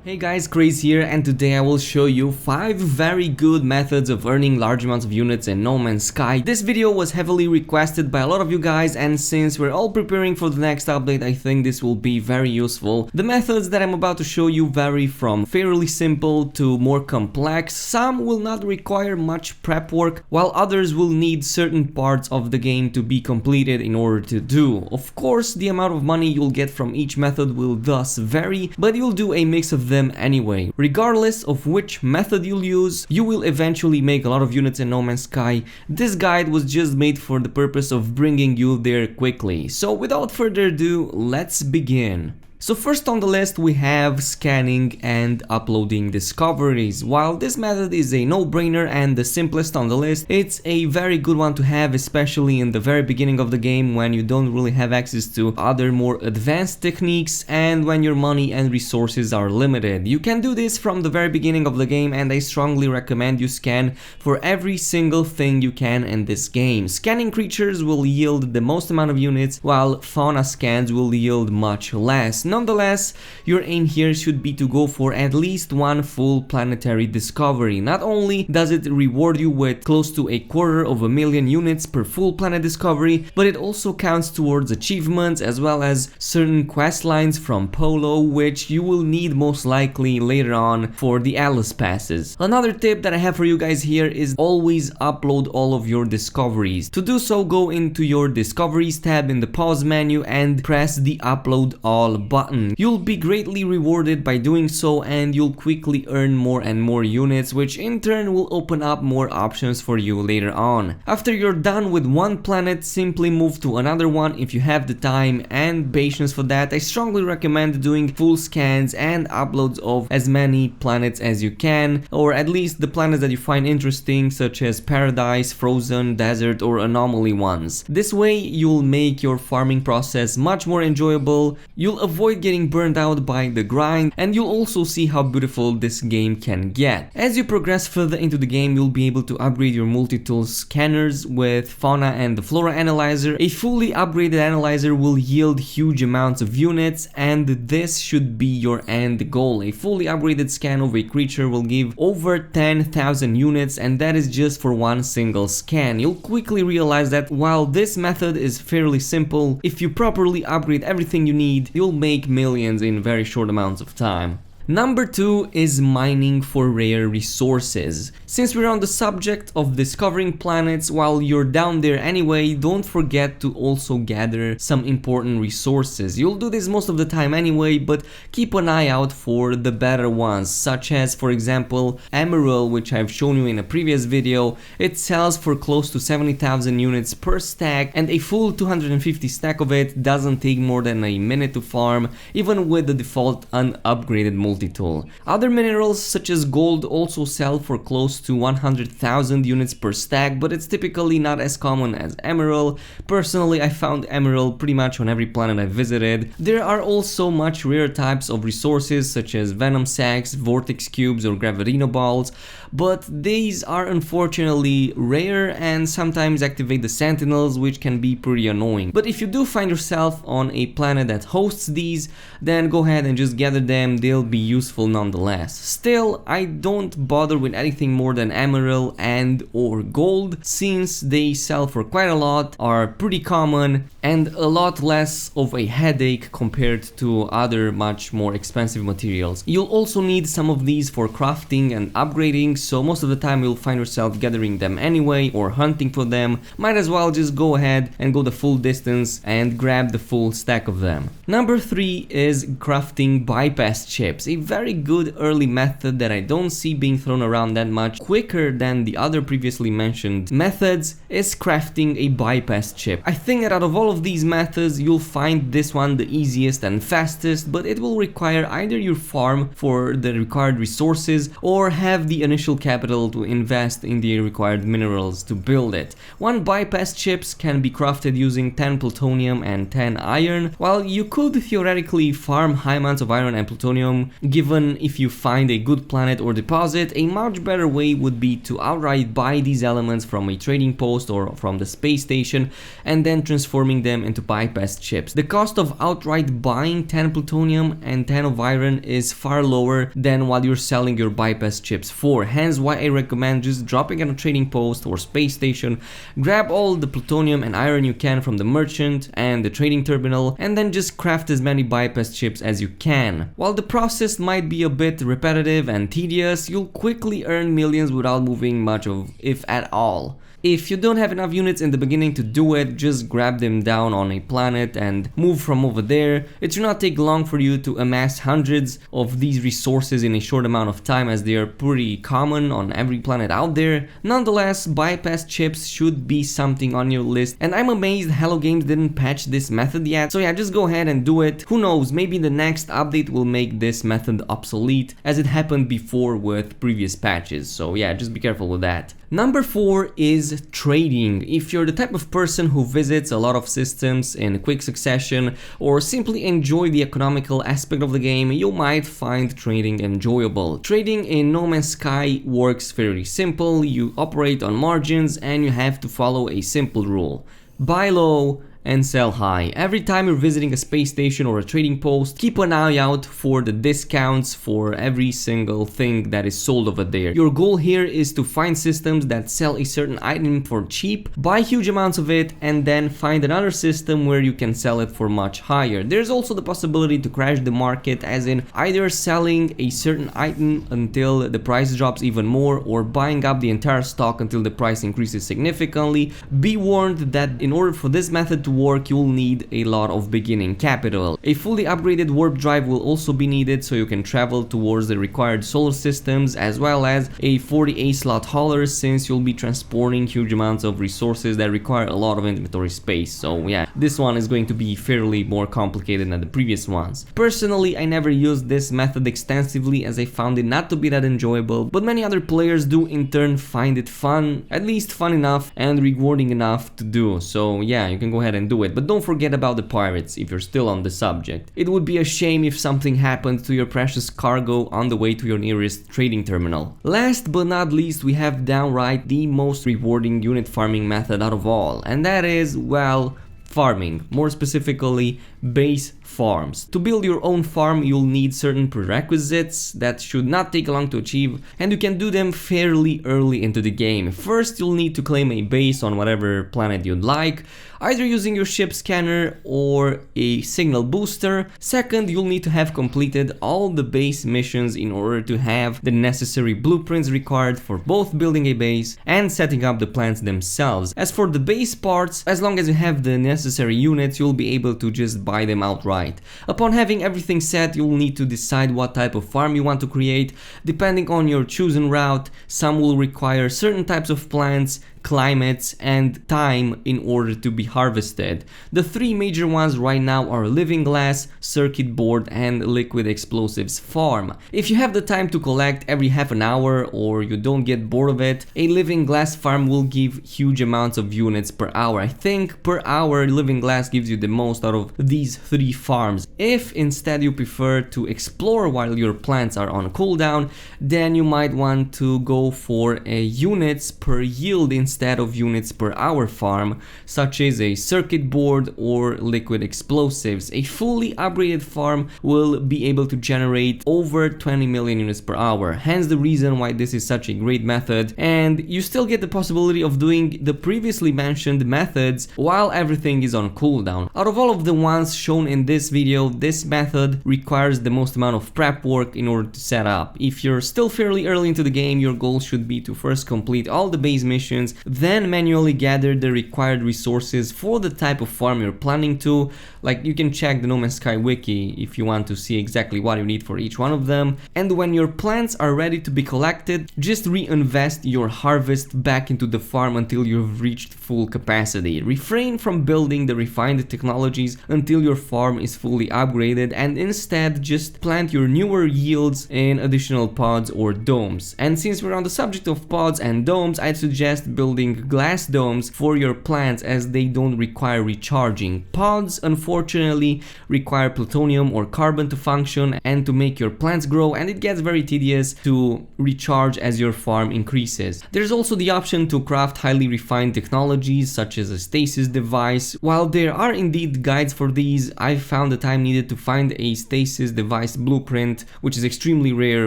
Hey guys, Khraze here, and today I will show you 5 very good methods of earning large amounts of units in No Man's Sky. This video was heavily requested by a lot of you guys, and since we're all preparing for the next update, I think this will be very useful. The methods that I'm about to show you vary from fairly simple to more complex. Some will not require much prep work, while others will need certain parts of the game to be completed in order to do. Of course, the amount of money you'll get from each method will thus vary, but you'll do a mix of them anyway. Regardless of which method you'll use, you will eventually make a lot of units in No Man's Sky. This guide was just made for the purpose of bringing you there quickly. So without further ado, let's begin. So first on the list we have scanning and uploading discoveries. While this method is a no-brainer and the simplest on the list, it's a very good one to have, especially in the very beginning of the game when you don't really have access to other more advanced techniques and when your money and resources are limited. You can do this from the very beginning of the game, and I strongly recommend you scan for every single thing you can in this game. Scanning creatures will yield the most amount of units, while fauna scans will yield much less. Nonetheless, your aim here should be to go for at least one full planetary discovery. Not only does it reward you with close to 250,000 units per full planet discovery, but it also counts towards achievements as well as certain quest lines from Polo, which you will need most likely later on for the Atlas passes. Another tip that I have for you guys here is always upload all of your discoveries. To do so, go into your discoveries tab in the pause menu and press the upload all button. You'll be greatly rewarded by doing so, and you'll quickly earn more and more units, which in turn will open up more options for you later on. After you're done with one planet, simply move to another one if you have the time and patience for that. I strongly recommend doing full scans and uploads of as many planets as you can, or at least the planets that you find interesting, such as Paradise, Frozen, Desert, or Anomaly ones. This way you'll make your farming process much more enjoyable, you'll avoid getting burned out by the grind, and you'll also see how beautiful this game can get. As you progress further into the game, you'll be able to upgrade your multi-tool scanners with fauna and the flora analyzer. A fully upgraded analyzer will yield huge amounts of units, and this should be your end goal. A fully upgraded scan of a creature will give over 10,000 units, and that is just for one single scan. You'll quickly realize that while this method is fairly simple, if you properly upgrade everything you need, you'll make millions in very short amounts of time. Number 2 is mining for rare resources. Since we're on the subject of discovering planets, while you're down there anyway, don't forget to also gather some important resources. You'll do this most of the time anyway, but keep an eye out for the better ones, such as, for example, Emerald, which I've shown you in a previous video. It sells for close to 70,000 units per stack, and a full 250 stack of it doesn't take more than a minute to farm, even with the default unupgraded multi-tool. Other minerals such as gold also sell for close to 100,000 units per stack, but it's typically not as common as emerald. Personally, I found emerald pretty much on every planet I visited. There are also much rare types of resources such as venom sacs, vortex cubes, or gravitino balls, but these are unfortunately rare and sometimes activate the sentinels, which can be pretty annoying. But if you do find yourself on a planet that hosts these, then go ahead and just gather them. They'll be useful nonetheless. Still, I don't bother with anything more than emerald and or gold, since they sell for quite a lot, are pretty common, and a lot less of a headache compared to other much more expensive materials. You'll also need some of these for crafting and upgrading, so most of the time you'll find yourself gathering them anyway or hunting for them. Might as well just go ahead and go the full distance and grab the full stack of them. Number 3 is crafting bypass chips. A very good early method that I don't see being thrown around that much. Quicker than the other previously mentioned methods is crafting a bypass chip. I think that out of all of these methods, you'll find this one the easiest and fastest, but it will require either your farm for the required resources or have the initial capital to invest in the required minerals to build it. One bypass chips can be crafted using 10 plutonium and 10 iron. While you could theoretically farm high amounts of iron and plutonium, given if you find a good planet or deposit, a much better way would be to outright buy these elements from a trading post or from the space station and then transforming turning them into bypass chips. The cost of outright buying 10 plutonium and 10 of iron is far lower than what you're selling your bypass chips for, hence why I recommend just dropping at a trading post or space station, grab all the plutonium and iron you can from the merchant and the trading terminal, and then just craft as many bypass chips as you can. While the process might be a bit repetitive and tedious, you'll quickly earn millions without moving much of, if at all. If you don't have enough units in the beginning to do it, just grab them down on a planet and move from over there. It should not take long for you to amass hundreds of these resources in a short amount of time, as they are pretty common on every planet out there. Nonetheless, bypass chips should be something on your list, and I'm amazed Hello Games didn't patch this method yet. So yeah, just go ahead and do it. Who knows, maybe the next update will make this method obsolete, as it happened before with previous patches. So yeah, just be careful with that. Number 4 is trading. If you're the type of person who visits a lot of systems in quick succession, or simply enjoy the economical aspect of the game, you might find trading enjoyable. Trading in No Man's Sky works very simple. You operate on margins and you have to follow a simple rule: buy low and sell high. Every time you're visiting a space station or a trading post, keep an eye out for the discounts for every single thing that is sold over there. Your goal here is to find systems that sell a certain item for cheap, buy huge amounts of it, and then find another system where you can sell it for much higher. There's also the possibility to crash the market, as in either selling a certain item until the price drops even more, or buying up the entire stock until the price increases significantly. Be warned that in order for this method to work, you'll need a lot of beginning capital. A fully upgraded warp drive will also be needed so you can travel towards the required solar systems, as well as a 48 slot hauler, since you'll be transporting huge amounts of resources that require a lot of inventory space. So yeah, this one is going to be fairly more complicated than the previous ones. Personally, I never used this method extensively, as I found it not to be that enjoyable, but many other players do in turn find it fun, at least fun enough and rewarding enough to do. So yeah, you can go ahead and do it, but don't forget about the pirates if you're still on the subject. It would be a shame if something happened to your precious cargo on the way to your nearest trading terminal. Last but not least, we have downright the most rewarding unit farming method out of all, and that is, well, farming. More specifically, base farms. To build your own farm, you'll need certain prerequisites that should not take long to achieve, and you can do them fairly early into the game. First, you'll need to claim a base on whatever planet you'd like, either using your ship scanner or a signal booster. Second, you'll need to have completed all the base missions in order to have the necessary blueprints required for both building a base and setting up the plants themselves. As for the base parts, as long as you have the necessary units, you'll be able to just buy them outright. Upon having everything set, you'll need to decide what type of farm you want to create. Depending on your chosen route, some will require certain types of plants, climates, and time in order to be harvested. The three major ones right now are living glass, circuit board, and liquid explosives farm. If you have the time to collect every half an hour, or you don't get bored of it, a living glass farm will give huge amounts of units per hour. I think per hour living glass gives you the most out of these three farms. If instead you prefer to explore while your plants are on cooldown, then you might want to go for a units per yield instead of units per hour farm, such as a circuit board or liquid explosives. A fully upgraded farm will be able to generate over 20 million units per hour, hence the reason why this is such a great method, and you still get the possibility of doing the previously mentioned methods while everything is on cooldown. Out of all of the ones shown in this video, this method requires the most amount of prep work in order to set up. If you're still fairly early into the game, your goal should be to first complete all the base missions, then manually gather the required resources for the type of farm you're planning to. Like, you can check the No Man's Sky wiki if you want to see exactly what you need for each one of them. And when your plants are ready to be collected, just reinvest your harvest back into the farm until you've reached full capacity. Refrain from building the refined technologies until your farm is fully upgraded, and instead just plant your newer yields in additional pods or domes. And since we're on the subject of pods and domes, I'd suggest building building glass domes for your plants as they don't require recharging. Pods unfortunately require plutonium or carbon to function and to make your plants grow, and it gets very tedious to recharge as your farm increases. There's also the option to craft highly refined technologies such as a stasis device. While there are indeed guides for these, I found the time needed to find a stasis device blueprint, which is extremely rare,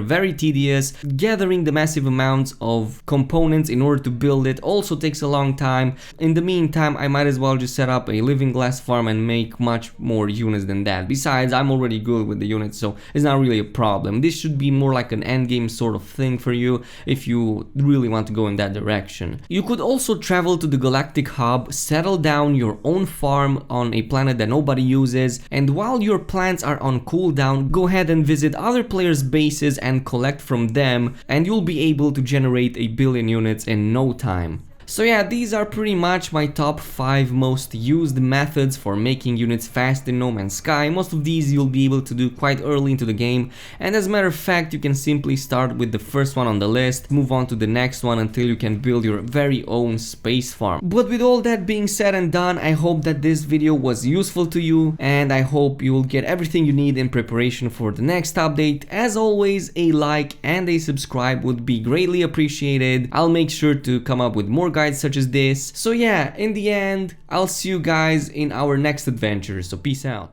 very tedious. Gathering the massive amounts of components in order to build it also takes a long time. In the meantime, I might as well just set up a living glass farm and make much more units than that. Besides, I'm already good with the units, so it's not really a problem. This should be more like an endgame sort of thing for you if you really want to go in that direction. You could also travel to the galactic hub, settle down your own farm on a planet that nobody uses, and while your plants are on cooldown, go ahead and visit other players' bases and collect from them, and you'll be able to generate 1 billion units in no time. So yeah, these are pretty much my top 5 most used methods for making units fast in No Man's Sky. Most of these you'll be able to do quite early into the game, and as a matter of fact you can simply start with the first one on the list, move on to the next one until you can build your very own space farm. But with all that being said and done, I hope that this video was useful to you, and I hope you will get everything you need in preparation for the next update. As always, a like and a subscribe would be greatly appreciated. I'll make sure to come up with more guides such as this. So yeah, in the end, I'll see you guys in our next adventure, so peace out.